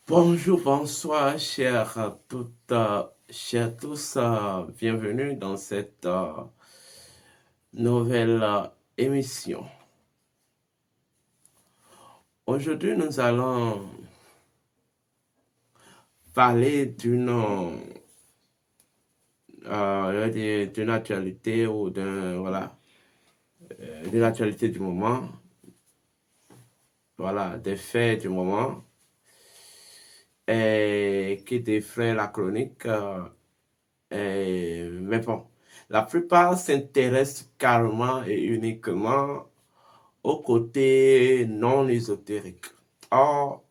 Bonjour, bonsoir, chers toutes, chers tous, bienvenue dans cette nouvelle émission. Aujourd'hui, nous allons parler d'une actualité ou d'une actualité du moment, voilà, des faits du moment et qui défraient la chronique. Mais bon, la plupart s'intéressent carrément et uniquement au côté non ésotérique. Or,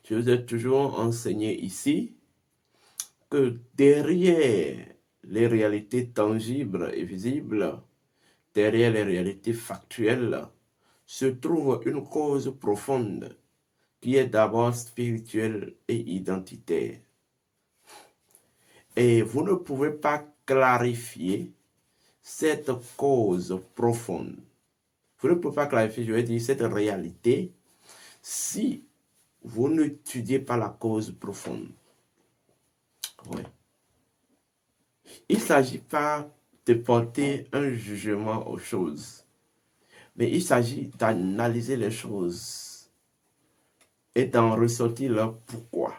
je vous ai toujours enseigné ici que derrière les réalités tangibles et visibles, derrière les réalités factuelles, se trouve une cause profonde qui est d'abord spirituelle et identitaire. Et vous ne pouvez pas clarifier cette cause profonde. Vous ne pouvez pas clarifier, je veux dire, cette réalité si vous n'étudiez pas la cause profonde. Oui. Il ne s'agit pas de porter un jugement aux choses, mais il s'agit d'analyser les choses et d'en ressortir leur pourquoi.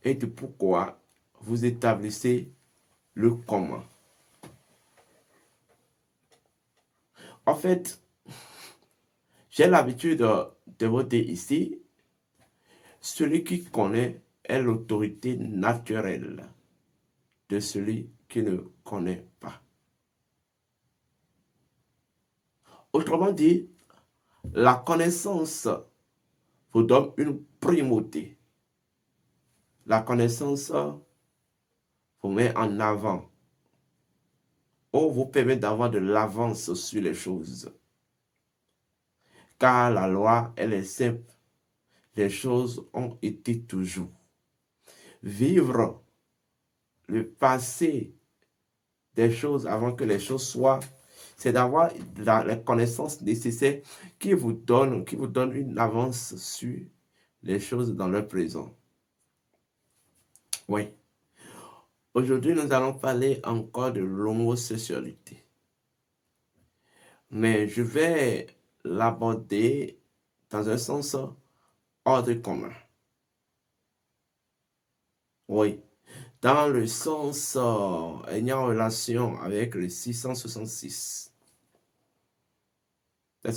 Et de pourquoi vous établissez le comment. En fait, j'ai l'habitude de voter ici, celui qui connaît est l'autorité naturelle de celui qui ne connaît pas. Autrement dit, la connaissance vous donne une primauté. La connaissance vous met en avant ou vous permet d'avoir de l'avance sur les choses. Car la loi, elle est simple. Les choses ont été toujours. Vivre le passé des choses avant que les choses soient, c'est d'avoir la connaissance nécessaire qui vous donne une avance sur les choses dans leur présent. Oui. Aujourd'hui, nous allons parler encore de l'homosexualité. Mais je vais l'aborder dans un sens hors de commun. Oui. Dans le sens ayant relation avec le 666.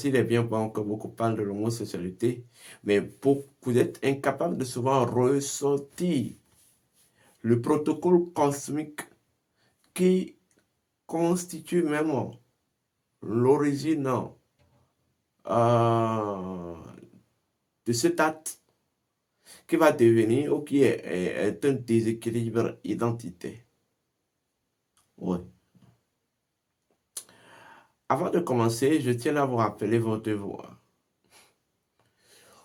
Il est bien bon que beaucoup parlent de l'homosexualité, mais vous êtes incapable de souvent ressortir le protocole cosmique qui constitue même l'origine de cet acte qui va devenir ou qui est un déséquilibre identitaire. Oui. Avant de commencer, je tiens à vous rappeler vos devoirs.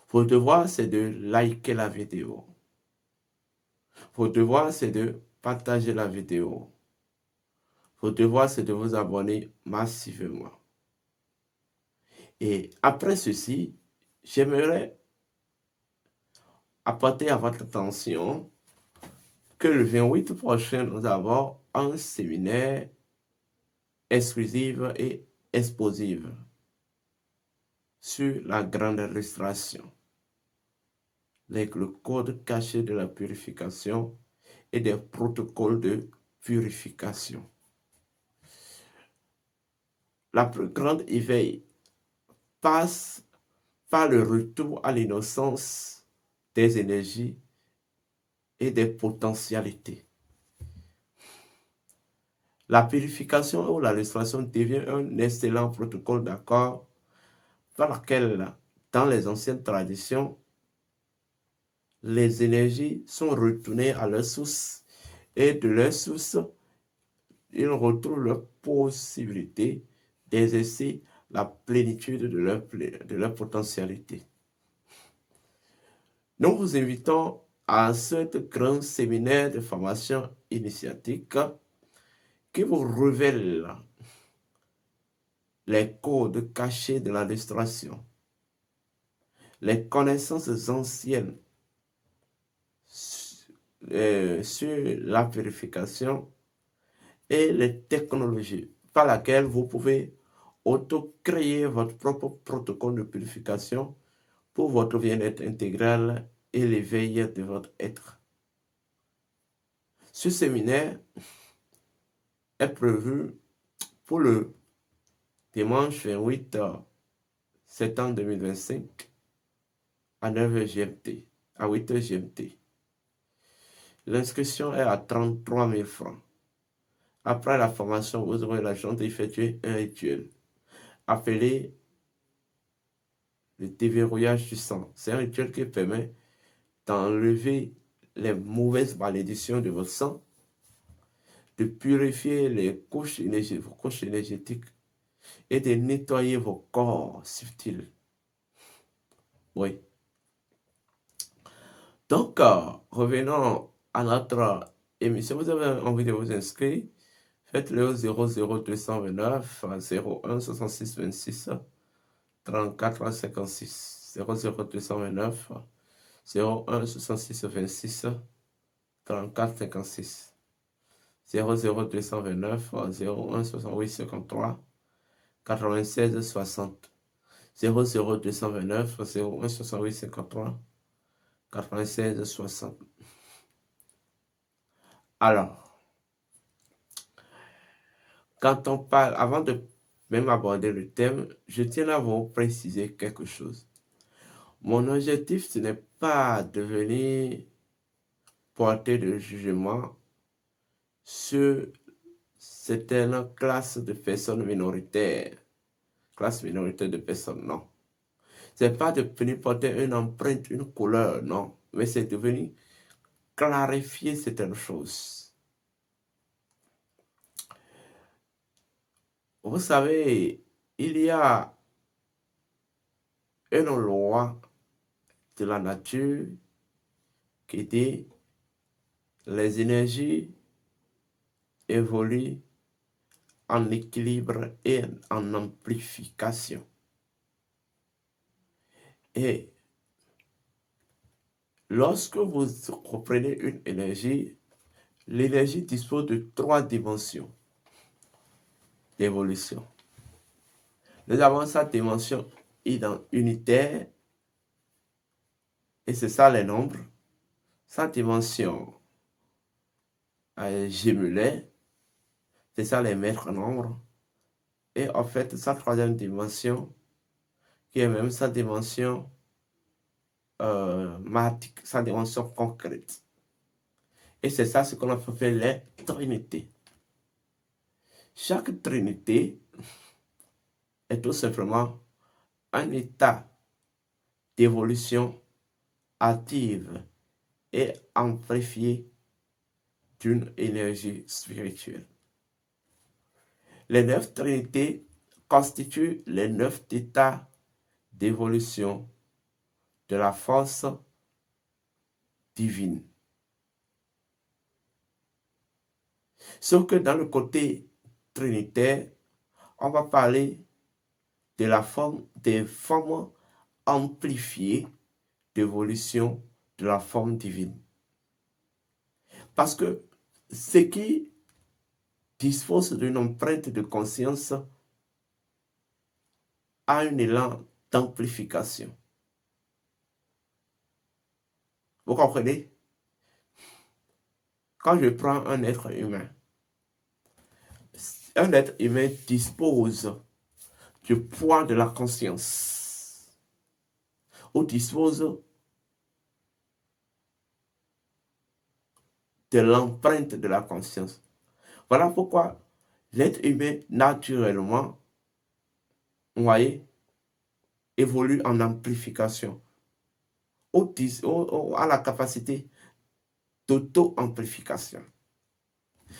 Vos devoirs, c'est de liker la vidéo. Vos devoirs, c'est de partager la vidéo. Vos devoirs, c'est de vous abonner massivement. Et après ceci, j'aimerais apporter à votre attention que le 28 prochain, nous avons un séminaire exclusif et explosif sur la grande illustration, avec le code caché de la purification et des protocoles de purification. La plus grande éveil passe par le retour à l'innocence des énergies et des potentialités. La purification ou la restauration devient un excellent protocole d'accord par lequel, dans les anciennes traditions, les énergies sont retournées à leur source et de leur source, ils retrouvent leur possibilité d'exercer la plénitude de leur potentialité. Nous vous invitons à ce grand séminaire de formation initiatique qui vous révèle les codes cachés de la restauration, les connaissances anciennes sur la purification et les technologies par lesquelles vous pouvez auto-créer votre propre protocole de purification pour votre bien-être intégral et l'éveil de votre être. Ce séminaire est prévu pour le dimanche 28 septembre 2025 à 9h GMT, à 8h GMT. L'inscription est à 33 000 francs. Après la formation, vous aurez la chance d'effectuer un rituel appelé le déverrouillage du sang. C'est un rituel qui permet d'enlever les mauvaises malédictions de votre sang, de purifier les couches vos couches énergétiques et de nettoyer vos corps subtils. Oui. Donc, revenons à notre émission. Vous avez envie de vous inscrire, faites-le au 00229 01 66 26 34 56 00229 01 66 26 34 56 00229 01 68 53 96 60 00229 01 68 53 96 60. Alors, quand on parle, avant de même aborder le thème, je tiens à vous préciser quelque chose. Mon objectif, ce n'est pas de venir porter de jugement sur certaines classes de personnes minoritaires, classe minoritaire de personnes, non. C'est pas de venir porter une empreinte, une couleur, non, mais c'est de venir clarifier certaines choses. Vous savez, il y a une loi de la nature qui dit les énergies évoluent en équilibre et en amplification. Et lorsque vous reprenez une énergie, l'énergie dispose de 3 dimensions d'évolution. Nous avons sa dimension unitaire, et c'est ça les nombres, sa dimension jumelaire, c'est ça les maîtres nombres, et en fait sa troisième dimension, qui est même sa dimension mathématique, sa dimension concrète. Et c'est ça ce qu'on appelle les trinités. Chaque trinité est tout simplement un état d'évolution active et amplifiée d'une énergie spirituelle. Les 9 trinités constituent les 9 états d'évolution de la force divine. Sauf que dans le côté trinitaire, on va parler de la forme, des formes amplifiées d'évolution de la forme divine. Parce que ce qui dispose d'une empreinte de conscience a un élan d'amplification. Vous comprenez? Quand je prends un être humain dispose du poids de la conscience ou dispose de l'empreinte de la conscience. Voilà pourquoi l'être humain, naturellement, vous voyez, évolue en amplification, à la capacité d'auto-amplification.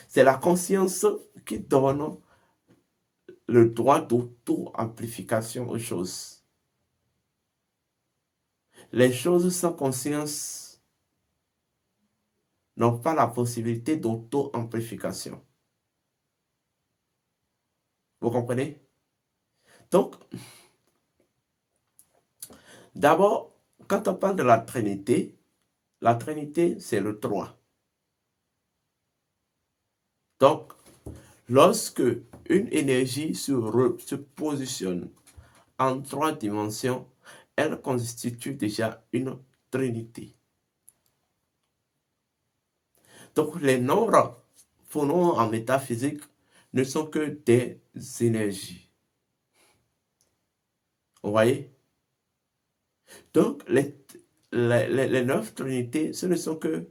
C'est la conscience qui donne le droit d'auto-amplification aux choses. Les choses sans conscience n'ont pas la possibilité d'auto-amplification. Vous comprenez? Donc, d'abord, quand on parle de la Trinité, c'est le 3. Donc, lorsque une énergie se positionne en 3 dimensions, elle constitue déjà une trinité. Donc, les nombres, pour nous en métaphysique, ne sont que des énergies. Vous voyez? Donc, les 9 trinités, ce ne sont que,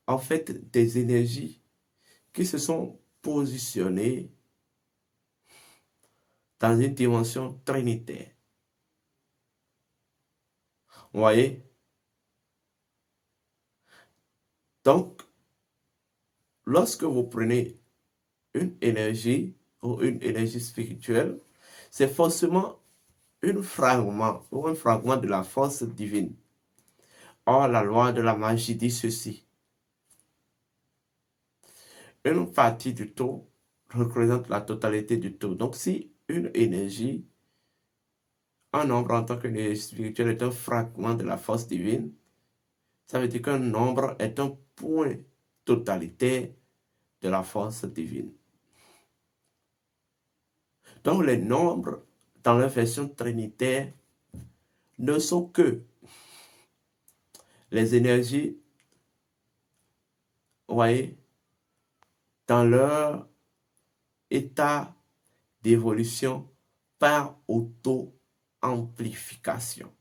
en fait, des énergies qui se sont positionnées dans une dimension trinitaire. Vous voyez? Donc, lorsque vous prenez une énergie ou une énergie spirituelle, c'est forcément un fragment de la force divine. Or, la loi de la magie dit ceci. Une partie du tout représente la totalité du tout. Donc, si une énergie, un nombre en tant qu'énergie spirituelle est un fragment de la force divine, ça veut dire qu'un nombre est un point totalitaire de la force divine. Donc, les nombres, dans leur version trinitaire, ne sont que les énergies, vous voyez, dans leur état d'évolution par auto-amplification.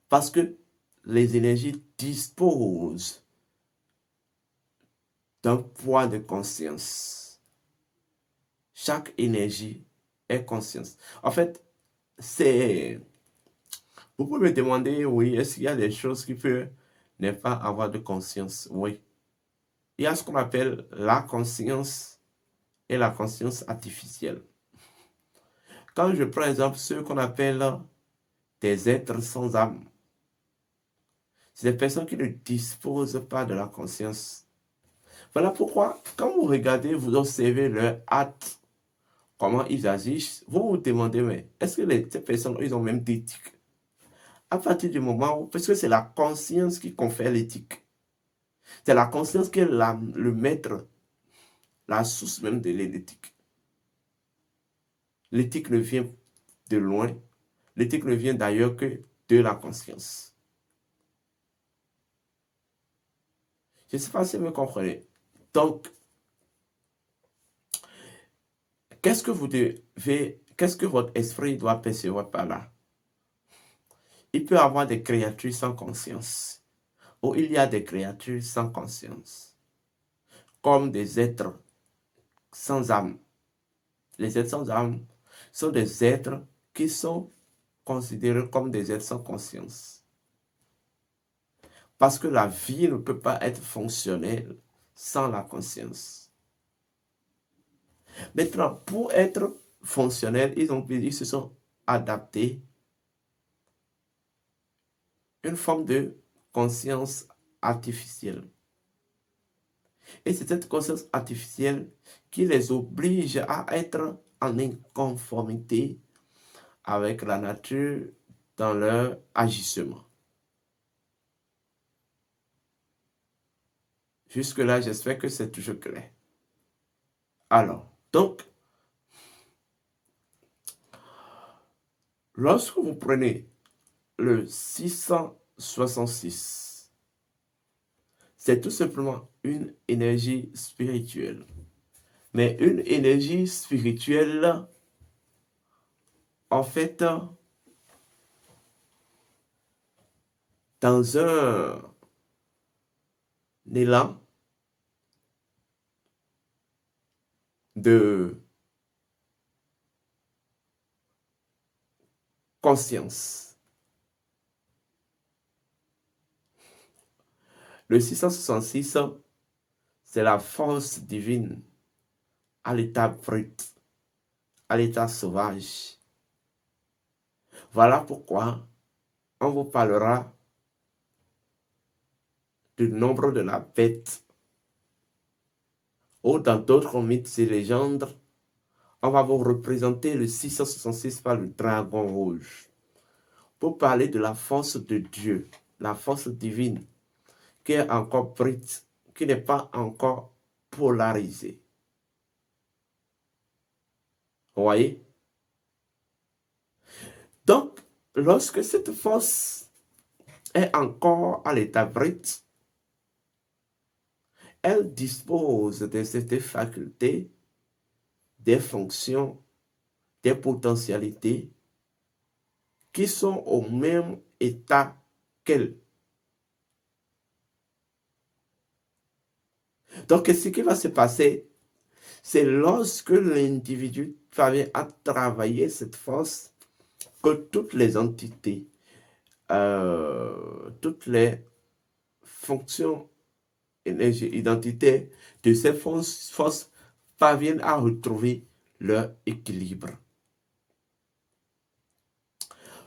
Parce que les énergies disposent d'un poids de conscience. Chaque énergie est conscience. En fait, vous pouvez me demander, oui, est-ce qu'il y a des choses qui peuvent ne pas avoir de conscience? Oui. Il y a ce qu'on appelle la conscience et la conscience artificielle. Quand je prends exemple ceux qu'on appelle des êtres sans âme, c'est des personnes qui ne disposent pas de la conscience. Voilà pourquoi, quand vous regardez, vous observez leur acte, comment ils agissent, vous vous demandez, mais est-ce que ces personnes, ils ont même d'éthique? À partir du moment où, parce que c'est la conscience qui confère l'éthique. C'est la conscience qui est le maître, la source même de l'éthique. L'éthique ne vient de loin. L'éthique ne vient d'ailleurs que de la conscience. Je ne sais pas si vous me comprenez. Donc, qu'est-ce que votre esprit doit percevoir par là? Il peut y avoir des créatures sans conscience, ou il y a des créatures sans conscience, comme des êtres sans âme. Les êtres sans âme sont des êtres qui sont considérés comme des êtres sans conscience. Parce que la vie ne peut pas être fonctionnelle sans la conscience. Maintenant, pour être fonctionnels, ils se sont adaptés une forme de conscience artificielle. Et c'est cette conscience artificielle qui les oblige à être en inconformité avec la nature dans leur agissement. Jusque-là, j'espère que c'est toujours clair. Alors, donc, lorsque vous prenez le 666, c'est tout simplement une énergie spirituelle. Mais une énergie spirituelle, en fait, dans un élan de conscience. Le 666, c'est la force divine à l'état brut, à l'état sauvage. Voilà pourquoi on vous parlera du nombre de la bête. Ou dans d'autres mythes et légendes, on va vous représenter le 666 par le dragon rouge. pour parler de la force de Dieu, la force divine, qui est encore brute, qui n'est pas encore polarisée. Vous voyez? Donc, lorsque cette force est encore à l'état brut, elle dispose de cette faculté, des fonctions, des potentialités qui sont au même état qu'elle. Donc, ce qui va se passer, c'est lorsque l'individu parvient à travailler cette force que toutes les entités, toutes les fonctions, énergie, identité de ces forces parviennent à retrouver leur équilibre.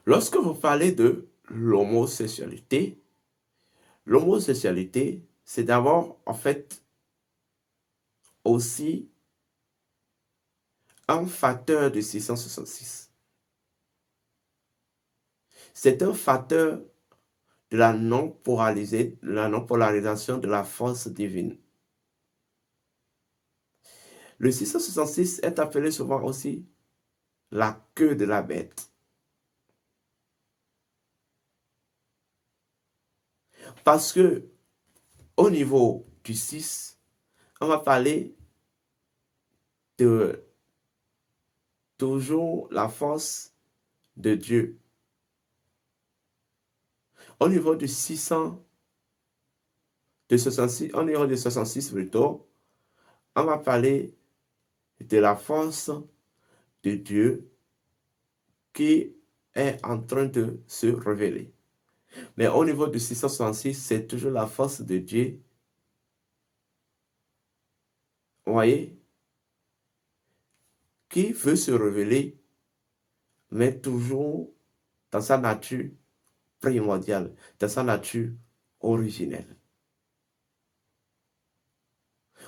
Lorsque vous parlez de l'homosexualité, c'est d'abord, en fait, aussi un facteur de 666. C'est un facteur de la non-polarisation de la force divine. Le 666 est appelé souvent aussi la queue de la bête. Parce que au niveau du 6, on va parler de toujours la force de Dieu. Au niveau du 600, de 66, au niveau de 66 plutôt, on va parler de la force de Dieu qui est en train de se révéler. Mais au niveau du 666, c'est toujours la force de Dieu. Vous voyez? Qui veut se révéler, mais toujours dans sa nature primordiale, dans sa nature originelle.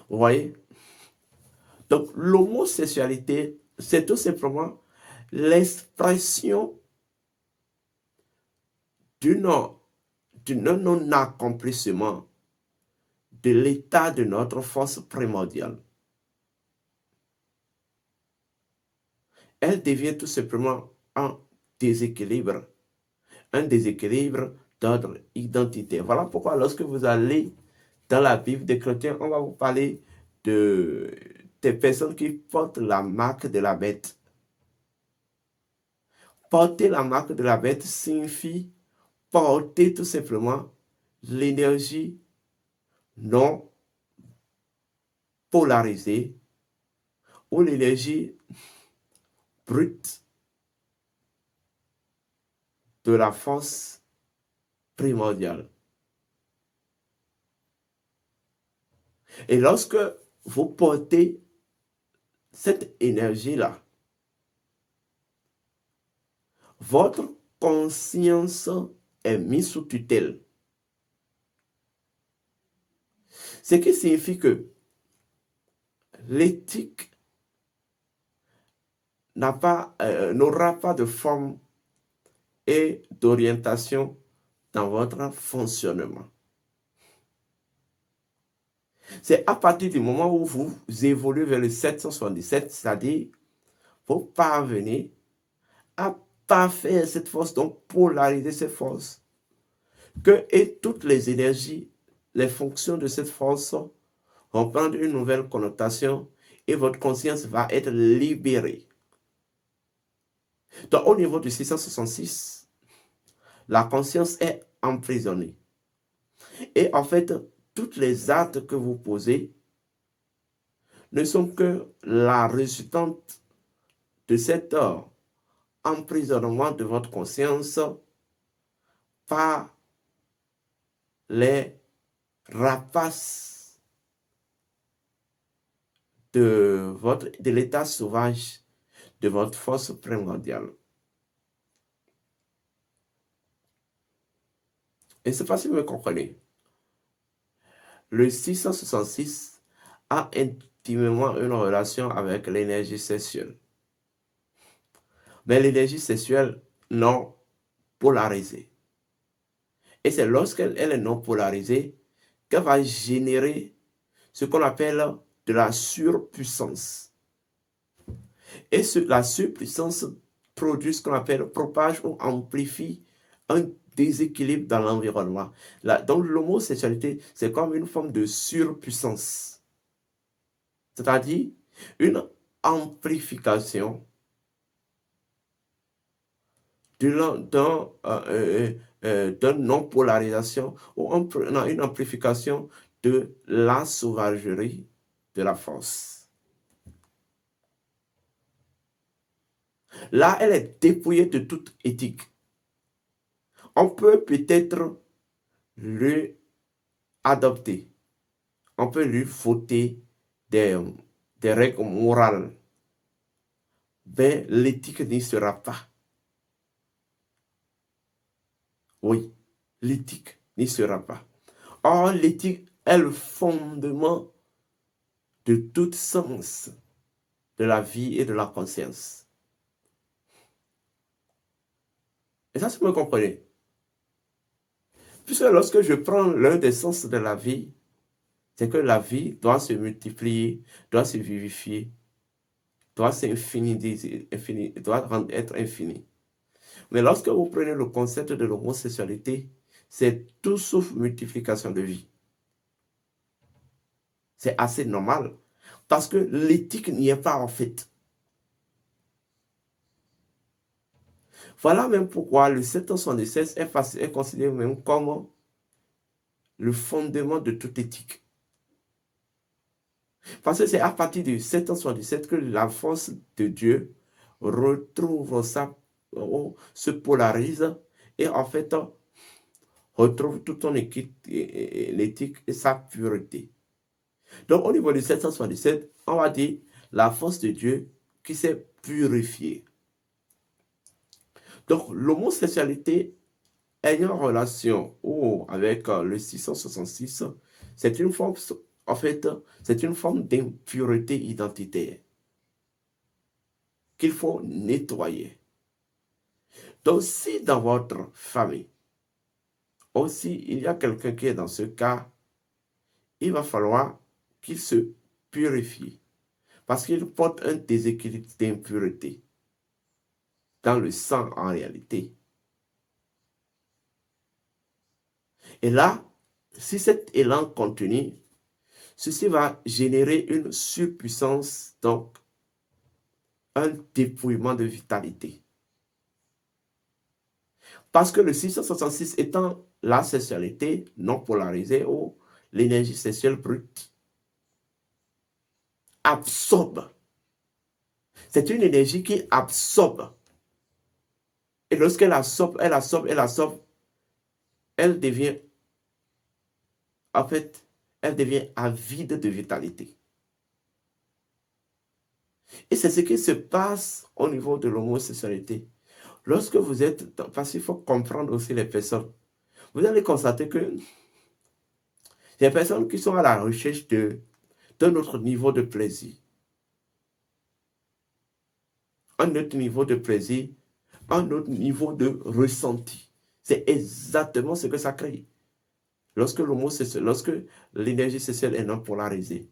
Vous voyez? Donc, l'homosexualité, c'est tout simplement l'expression d'un non-accomplissement de l'état de notre force primordiale. Elle devient tout simplement un déséquilibre d'ordre identitaire. Voilà pourquoi lorsque vous allez dans la Bible des chrétiens, on va vous parler des personnes qui portent la marque de la bête. Porter la marque de la bête signifie porter tout simplement l'énergie non polarisée ou l'énergie brute de la force primordiale. Et lorsque vous portez cette énergie-là, votre conscience est mise sous tutelle. Ce qui signifie que l'éthique n'aura pas de forme et d'orientation dans votre fonctionnement. C'est à partir du moment où vous évoluez vers le 777, c'est-à-dire vous parvenez à parfaire cette force, donc polariser cette force, et toutes les énergies, les fonctions de cette force vont prendre une nouvelle connotation et votre conscience va être libérée. Donc, au niveau du 666, la conscience est emprisonnée. Et en fait, toutes les actes que vous posez ne sont que la résultante de cet emprisonnement de votre conscience par les rapaces de l'état sauvage de votre force primordiale. Et c'est pas si vous me comprenez. Le 666 a intimement une relation avec l'énergie sexuelle. Mais l'énergie sexuelle, non, polarisée. Et c'est lorsqu'elle est non polarisée qu'elle va générer ce qu'on appelle de la surpuissance. Et la surpuissance produit ce qu'on appelle, propage ou amplifie un déséquilibre dans l'environnement. Donc l'homosexualité, c'est comme une forme de surpuissance. C'est-à-dire une amplification d'une non-polarisation ou une amplification de la sauvagerie de la force. Là, elle est dépouillée de toute éthique. On peut peut-être lui adopter, on peut lui voter des règles morales, mais l'éthique n'y sera pas. Oui, l'éthique n'y sera pas. Or, l'éthique est le fondement de tout sens de la vie et de la conscience. Et ça, si vous me comprenez. Puisque lorsque je prends l'un des sens de la vie, c'est que la vie doit se multiplier, doit se vivifier, doit s'infiniser, doit être infinie. Mais lorsque vous prenez le concept de l'homosexualité, c'est tout sauf multiplication de vie. C'est assez normal, parce que l'éthique n'y est pas en fait. Voilà même pourquoi le 776 est considéré même comme le fondement de toute éthique. Parce que c'est à partir du 777 que la force de Dieu retrouve se polarise et en fait retrouve toute son l'éthique et sa pureté. Donc au niveau du 777, on va dire la force de Dieu qui s'est purifiée. Donc l'homosexualité ayant relation avec le 666, c'est une forme, en fait, c'est une forme d'impureté identitaire qu'il faut nettoyer. Donc, si dans votre famille, aussi, il y a quelqu'un qui est dans ce cas, il va falloir qu'il se purifie parce qu'il porte un déséquilibre d'impureté dans le sang en réalité. Et là, si cet élan continue, ceci va générer une surpuissance, donc un dépouillement de vitalité. Parce que le 666 étant la sexualité non polarisée ou l'énergie sexuelle brute, absorbe. C'est une énergie qui absorbe. Et lorsqu'elle absorbe, elle devient, en fait, elle devient avide de vitalité. Et c'est ce qui se passe au niveau de l'homosexualité. Lorsque vous êtes, parce qu'il faut comprendre aussi les personnes, vous allez constater que les personnes qui sont à la recherche d'un autre niveau de plaisir, un autre niveau de plaisir, un autre niveau de ressenti. C'est exactement ce que ça crée. Lorsque l'énergie sexuelle est non polarisée.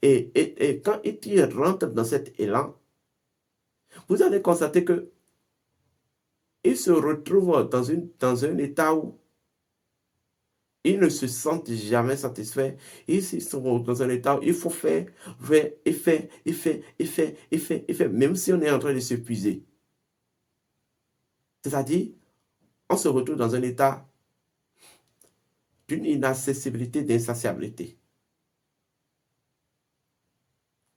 Et quand il rentre dans cet élan, vous allez constater que il se retrouve dans un état où ils ne se sentent jamais satisfaits. Ils sont dans un état où il faut faire, même si on est en train de s'épuiser. C'est-à-dire, on se retrouve dans un état d'une inaccessibilité, d'insatiabilité.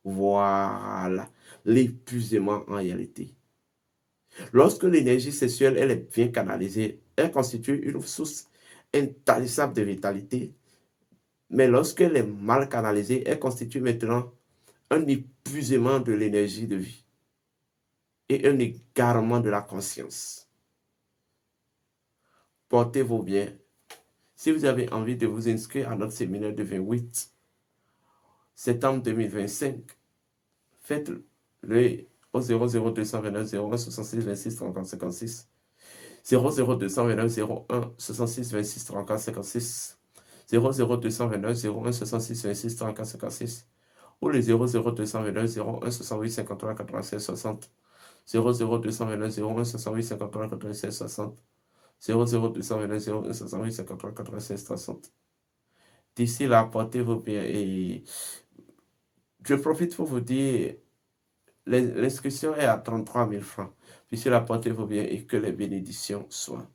Voilà l'épuisement en réalité. Lorsque l'énergie sexuelle elle est bien canalisée, elle constitue une source intarissable de vitalité. Mais lorsqu'elle est mal canalisée, elle constitue maintenant un épuisement de l'énergie de vie et un égarement de la conscience. Portez-vous bien. Si vous avez envie de vous inscrire à notre séminaire de 28 septembre 2025, faites-le au 00229 01 66 26 30 56. 00229 01 66 26 34 56 00229 01 66 26 34 56 ou le 00229 01 68 53 96 60 00229 01 68 53 96 60 00229 01 68 53 96 60. D'ici là, portez-vous bien et je profite pour vous dire, l'inscription est à 33 000 francs. D'ici là, portez-vous bien et que les bénédictions soient.